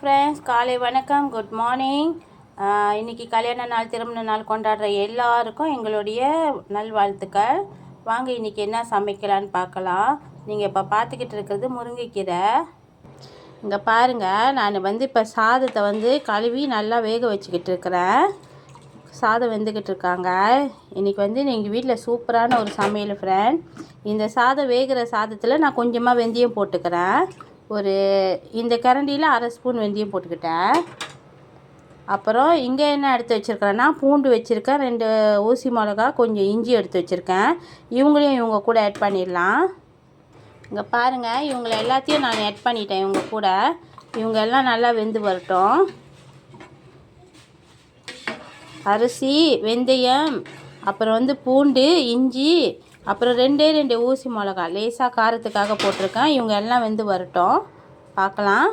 Friends, காலை வணக்கம், good morning. இன்றைக்கி கல்யாண நாள், திருமண நாள் கொண்டாடுற எல்லாருக்கும் எங்களுடைய நல்வாழ்த்துக்கள். வாங்க இன்றைக்கி என்ன சமைக்கலான்னு பார்க்கலாம். நீங்கள் இப்போ பார்த்துக்கிட்டு இருக்கிறது முருங்கைக்கீரை. இங்கே பாருங்கள், நான் இப்போ சாதத்தை கழுவி நல்லா வேக வச்சுக்கிட்டு இருக்கிறேன். சாதம் வெந்துக்கிட்டு இருக்காங்க. இன்றைக்கி எங்கள் வீட்டில் சூப்பரான ஒரு சமையல் ஃப்ரெண்ட். இந்த சாதம் வேகிற சாதத்தில் நான் கொஞ்சமாக வெந்தயம் போட்டுக்கிறேன். இந்த கரண்டியில் 1/2 ஸ்பூன் வெந்தயம் போட்டுக்கிட்டேன். அப்புறம் இங்கே என்ன எடுத்து வச்சுருக்கிறேன்னா, பூண்டு வச்சுருக்கேன், 2 ஊசி மிளகா, கொஞ்சம் இஞ்சி எடுத்து வச்சுருக்கேன். இவங்க கூட ஆட் பண்ணிடலாம். இங்கே பாருங்கள், இவங்களை எல்லாத்தையும் நான் ஆட் பண்ணிட்டேன். இவங்க கூட இவங்க எல்லாம் நல்லா வெந்து வரட்டும். அரிசி, வெந்தயம், அப்புறம் பூண்டு, இஞ்சி, அப்புறம் 2 ஊசி மிளகா லேசாக காரத்துக்காக போட்டிருக்கேன். இவங்க எல்லாம் வெந்து வரட்டும், பார்க்கலாம்.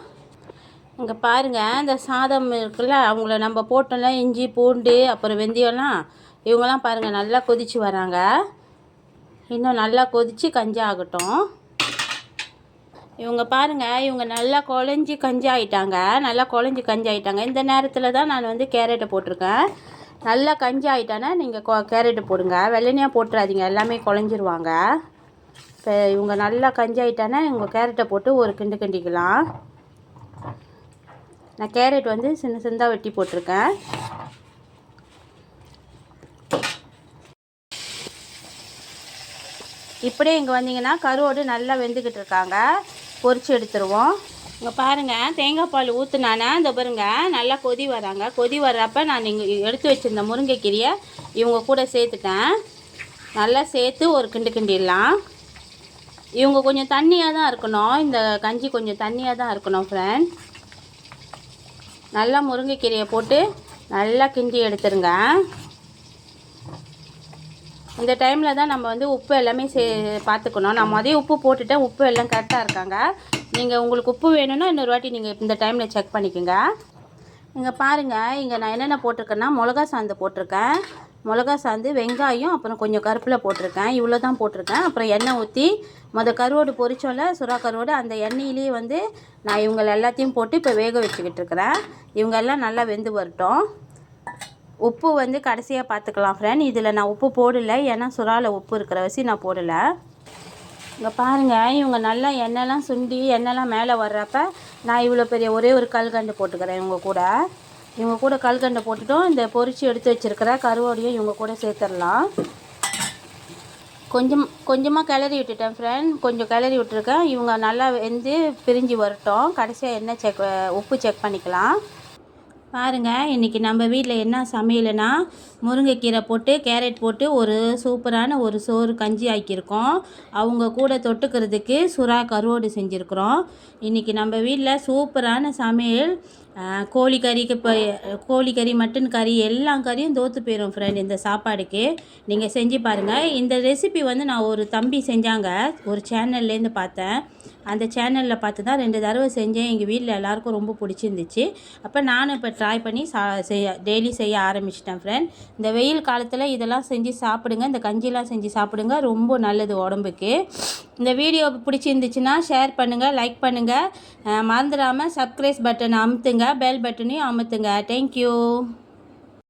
இங்கே பாருங்கள், இந்த சாதம் இருக்குல்ல, அவங்கள நம்ம போட்டோம்ல, இஞ்சி, பூண்டு, அப்புறம் வெந்தயம்லாம், இவங்கெல்லாம் பாருங்கள் நல்லா கொதித்து வராங்க. இன்னும் நல்லா கொதித்து கஞ்சி ஆகட்டும். இவங்க பாருங்கள், இவங்க நல்லா குழஞ்சி கஞ்சி ஆகிட்டாங்க. இந்த நேரத்தில் தான் நான் கேரட்டை போட்டிருக்கேன். நல்லா கஞ்சி ஆகிட்டானா நீங்கள் கேரட்டு போடுங்க. வெள்ளனையாக போட்டுறாதீங்க, எல்லாமே குழஞ்சிருவாங்க. இப்போ இவங்க நல்லா கஞ்சி ஆகிட்டானா இவங்க கேரட்டை போட்டு ஒரு கிண்டிக்கலாம். நான் கேரட் சின்ன சின்னதாக வெட்டி போட்டிருக்கேன். இப்படியே இங்கே வந்தீங்கன்னா கருவோடு நல்லா வெந்துக்கிட்டு இருக்காங்க. பொரிச்சு எடுத்துருவோம். இங்கே பாருங்கள், தேங்காய் பால் ஊற்றுனானே, இந்த பாருங்க நல்லா கொதி வராங்க. கொதி வர்றப்ப நான் இங்கே எடுத்து வச்சுருந்த முருங்கைக்கீரையை இவங்க கூட சேர்த்துட்டேன். நல்லா சேர்த்து ஒரு கிண்டிடலாம். இவங்க கொஞ்சம் தண்ணியாக தான் இருக்கணும், இந்த கஞ்சி கொஞ்சம் தண்ணியாக தான் இருக்கணும் ஃப்ரெண்ட். நல்லா முருங்கைக்கீரையை போட்டு நல்லா கிண்டி எடுத்துருங்க. இந்த டைமில் தான் நம்ம உப்பு எல்லாமே பார்த்துக்கணும். நான் உப்பு போட்டுட்டேன், உப்பு எல்லாம் கரெக்டாக இருக்காங்க. நீங்கள் உங்களுக்கு உப்பு வேணும்னா இன்னொரு வாட்டி நீங்கள் இந்த டைமில் செக் பண்ணிக்கோங்க. இங்கே பாருங்கள், இங்கே நான் என்னென்ன போட்டிருக்கேன்னா, மிளகா சாந்து போட்டிருக்கேன். மிளகா சாந்து, வெங்காயம், அப்புறம் கொஞ்சம் கருப்பில் போட்டிருக்கேன். இவ்வளோ தான் போட்டிருக்கேன். அப்புறம் எண்ணெய் ஊற்றி கருவோடு பொரிச்சோல, சுறா கருவோடு, அந்த எண்ணெயிலேயே நான் இவங்க எல்லாத்தையும் போட்டு இப்போ வேக வச்சுக்கிட்டு இருக்கிறேன். இவங்க எல்லாம் நல்லா வெந்து வரட்டும். உப்பு கடைசியாக பார்த்துக்கலாம் ஃப்ரெண்ட். இதில் நான் உப்பு போடலை, ஏன்னா சுறாவில் உப்பு இருக்கிற வச்சு நான் போடலை. இங்கே பாருங்கள், இவங்க நல்லா எண்ணெய்லாம் சுண்டி எண்ணெய்லாம் மேலே வர்றப்ப நான் இவ்வளோ பெரிய ஒரே ஒரு கல்கண்டு போட்டுக்கிறேன். இவங்க கூட கல்கண்டை போட்டுட்டோம். இந்த பொரிச்சு எடுத்து வச்சுருக்கிற கருவோடையும் இவங்க கூட சேர்த்துடலாம். கொஞ்சமாக கிளறி விட்டுட்டேன் ஃப்ரெண்ட், கொஞ்சம் கிளறி விட்டுருக்கேன். இவங்க நல்லா பிரிஞ்சு வரட்டும். கடைசியாக உப்பு செக் பண்ணிக்கலாம். பாருங்கள், இன்றைக்கி நம்ம வீட்டில் என்ன சமையல்னா, முருங்கைக்கீரை போட்டு கேரட் போட்டு ஒரு சூப்பரான ஒரு சோறு கஞ்சி ஆக்கியிருக்கோம். அவங்க கூட தொட்டுக்கிறதுக்கு சுறா கருவோடு செஞ்சுருக்குறோம். இன்றைக்கி நம்ம வீட்டில் சூப்பரான சமையல். கோழிக்கறி, மட்டன் கறி, எல்லா கறியும் தோற்று போயிடும் ஃப்ரெண்ட் இந்த சாப்பாடுக்கு. நீங்கள் செஞ்சு பாருங்கள். இந்த ரெசிபி நான் ஒரு தம்பி செஞ்சாங்க, ஒரு சேனல்லேருந்து பார்த்தேன். அந்த சேனலில் பார்த்து தான் 2 தடவை செஞ்சேன். எங்கள் வீட்டில் எல்லாேருக்கும் ரொம்ப பிடிச்சிருந்துச்சு. அப்போ நானும் இப்போ ட்ரை பண்ணி டெய்லி செய்ய ஆரம்பிச்சிட்டேன் ஃப்ரெண்ட். இந்த வெயில் காலத்தில் இதெல்லாம் செஞ்சு சாப்பிடுங்க, இந்த கஞ்சிலாம் செஞ்சு சாப்பிடுங்க, ரொம்ப நல்லது உடம்புக்கு. இந்த வீடியோ பிடிச்சிருந்துச்சுன்னா ஷேர் பண்ணுங்கள், லைக் பண்ணுங்கள், மறந்துடாமல் சப்ஸ்கிரைப் பட்டன் அமுத்துங்க, பெல் பட்டனையும் அமுத்துங்க. தேங்க்யூ.